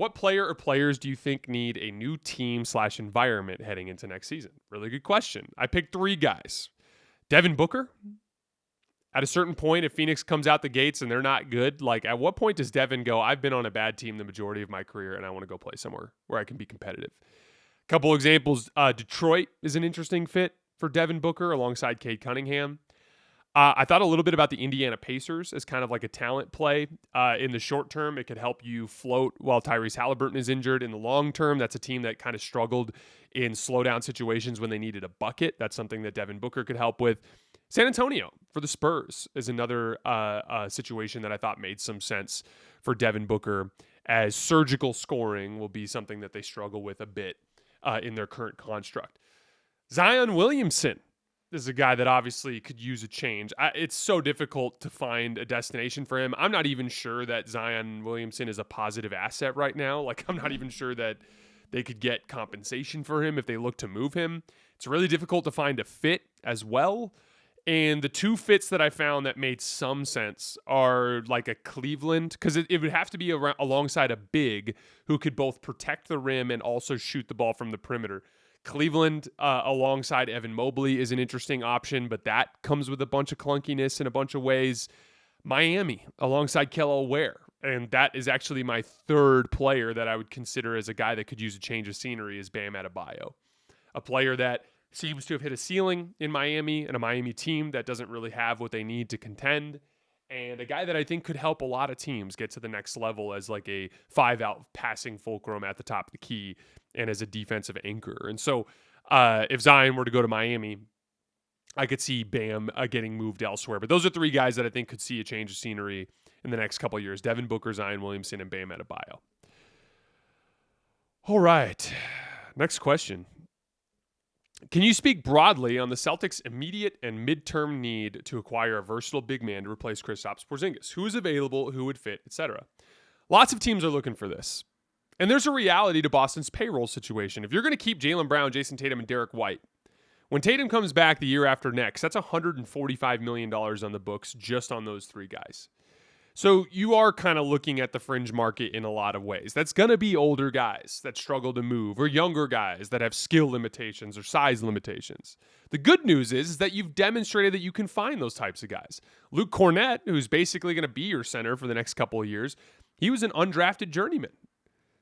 What player or players do you think need a new team/environment heading into next season? Really good question. I picked 3 guys. Devin Booker. At a certain point, if Phoenix comes out the gates and they're not good, like at what point does Devin go, I've been on a bad team the majority of my career and I want to go play somewhere where I can be competitive? Couple examples. Detroit is an interesting fit for Devin Booker alongside Cade Cunningham. I thought a little bit about the Indiana Pacers as kind of like a talent play. In the short term, it could help you float while Tyrese Halliburton is injured. In the long term, that's a team that kind of struggled in slowdown situations when they needed a bucket. That's something that Devin Booker could help with. San Antonio for the Spurs is another situation that I thought made some sense for Devin Booker, as surgical scoring will be something that they struggle with a bit in their current construct. Zion Williamson is a guy that obviously could use a change. It's so difficult to find a destination for him. I'm not even sure that Zion Williamson is a positive asset right now. Like, I'm not even sure that they could get compensation for him if they look to move him. It's really difficult to find a fit as well. And the 2 fits that I found that made some sense are like a Cleveland, because it would have to be alongside a big who could both protect the rim and also shoot the ball from the perimeter. Cleveland alongside Evan Mobley is an interesting option, but that comes with a bunch of clunkiness in a bunch of ways. Miami alongside Kel'el Ware, and that is actually my 3rd player that I would consider as a guy that could use a change of scenery, is Bam Adebayo, a player that seems to have hit a ceiling in Miami and a Miami team that doesn't really have what they need to contend, and a guy that I think could help a lot of teams get to the next level as like a 5-out passing fulcrum at the top of the key and as a defensive anchor. And so if Zion were to go to Miami, I could see Bam getting moved elsewhere. But those are 3 guys that I think could see a change of scenery in the next couple of years: Devin Booker, Zion Williamson, and Bam Adebayo. All right, next question. Can you speak broadly on the Celtics' immediate and midterm need to acquire a versatile big man to replace Kristaps Porzingis? Who is available, who would fit, etc.? Lots of teams are looking for this. And there's a reality to Boston's payroll situation. If you're going to keep Jaylen Brown, Jason Tatum, and Derek White, when Tatum comes back the year after next, that's $145 million on the books just on those 3 guys. So you are kind of looking at the fringe market in a lot of ways. That's going to be older guys that struggle to move, or younger guys that have skill limitations or size limitations. The good news is that you've demonstrated that you can find those types of guys. Luke Cornett, who's basically going to be your center for the next couple of years, he was an undrafted journeyman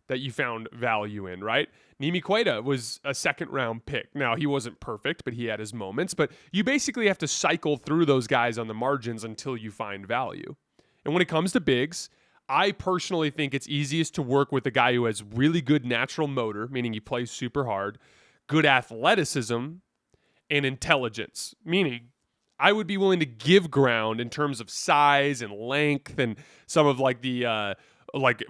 that you found value in, right? Nimi Queta was a 2nd-round pick. Now, he wasn't perfect, but he had his moments. But you basically have to cycle through those guys on the margins until you find value. And when it comes to bigs, I personally think it's easiest to work with a guy who has really good natural motor, meaning he plays super hard, good athleticism, and intelligence, meaning I would be willing to give ground in terms of size and length and some of like the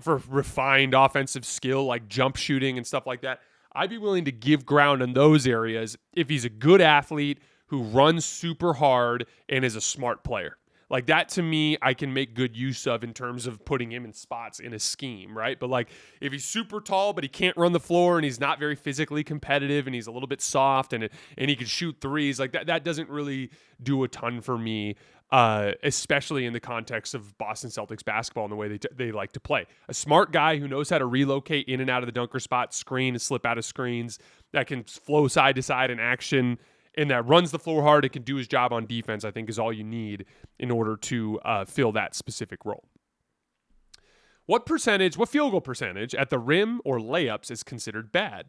for refined offensive skill, like jump shooting and stuff like that. I'd be willing to give ground in those areas if he's a good athlete who runs super hard and is a smart player. Like that, to me, I can make good use of in terms of putting him in spots in a scheme, right? But like if he's super tall, but he can't run the floor and he's not very physically competitive and he's a little bit soft and he can shoot threes, like that doesn't really do a ton for me, especially in the context of Boston Celtics basketball and the way they like to play. A smart guy who knows how to relocate in and out of the dunker spot, screen and slip out of screens, that can flow side to side in action, and that runs the floor hard and can do his job on defense, I think is all you need in order to fill that specific role. What field goal percentage at the rim or layups is considered bad?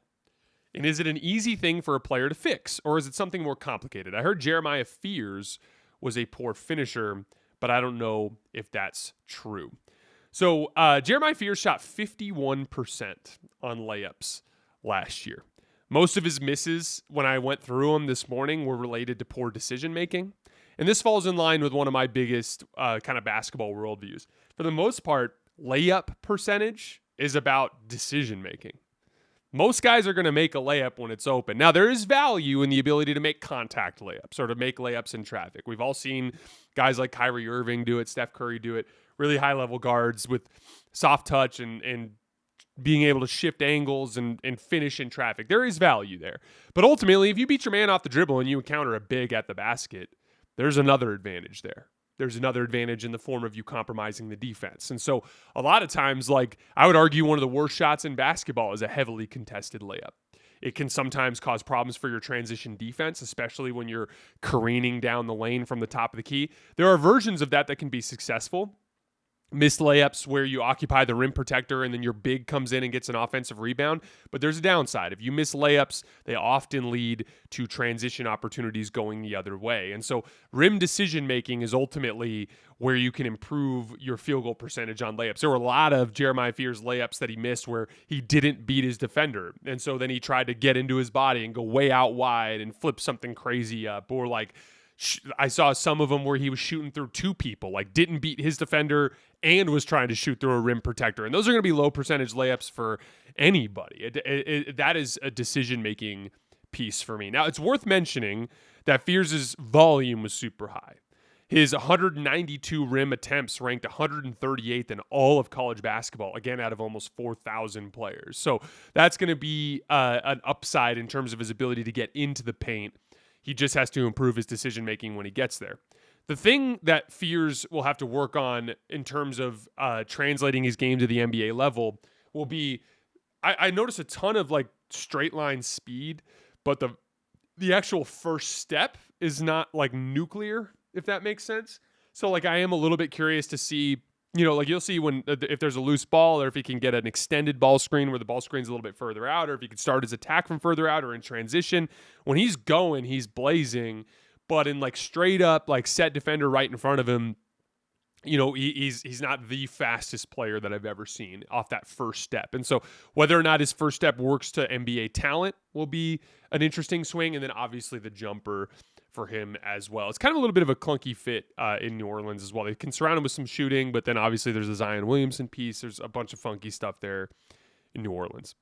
And is it an easy thing for a player to fix, or is it something more complicated? I heard Jeremiah Fears was a poor finisher, but I don't know if that's true. So Jeremiah Fears shot 51% on layups last year. Most of his misses, when I went through them this morning, were related to poor decision-making. And this falls in line with one of my biggest kind of basketball worldviews. For the most part, layup percentage is about decision-making. Most guys are going to make a layup when it's open. Now, there is value in the ability to make contact layups or to make layups in traffic. We've all seen guys like Kyrie Irving do it, Steph Curry do it, really high-level guards with soft touch and being able to shift angles and finish in traffic. There is value there. But ultimately, if you beat your man off the dribble and you encounter a big at the basket, there's another advantage there. there's another advantage in the form of you compromising the defense. And so a lot of times, like, I would argue one of the worst shots in basketball is a heavily contested layup. It can sometimes cause problems for your transition defense, especially when you're careening down the lane from the top of the key. There are versions of that that can be successful. Missed layups where you occupy the rim protector and then your big comes in and gets an offensive rebound. But there's a downside. If you miss layups, they often lead to transition opportunities going the other way. And so rim decision making is ultimately where you can improve your field goal percentage on layups. There were a lot of Jeremiah Fears layups that he missed where he didn't beat his defender. And so then he tried to get into his body and go way out wide and flip something crazy up, or like I saw some of them where he was shooting through two people, like didn't beat his defender and was trying to shoot through a rim protector. And those are going to be low percentage layups for anybody. That is a decision-making piece for me. Now, it's worth mentioning that Fears' volume was super high. His 192 rim attempts ranked 138th in all of college basketball, again, out of almost 4,000 players. So that's going to be an upside in terms of his ability to get into the paint. He just has to improve his decision-making when he gets there. The thing that Fears will have to work on in terms of translating his game to the NBA level will be, I notice a ton of like straight line speed, but the actual first step is not like nuclear, if that makes sense. So like I am a little bit curious to see, you know, like you'll see when if there's a loose ball, or if he can get an extended ball screen where the ball screen's a little bit further out, or if he can start his attack from further out or in transition. When he's going, he's blazing, but in like straight up like set defender right in front of him, you know, he's not the fastest player that I've ever seen off that first step. And so whether or not his first step works to NBA talent will be an interesting swing, and then obviously the jumper for him as well. It's kind of a little bit of a clunky fit in New Orleans as well. They can surround him with some shooting, but then obviously there's a Zion Williamson piece. There's a bunch of funky stuff there in New Orleans.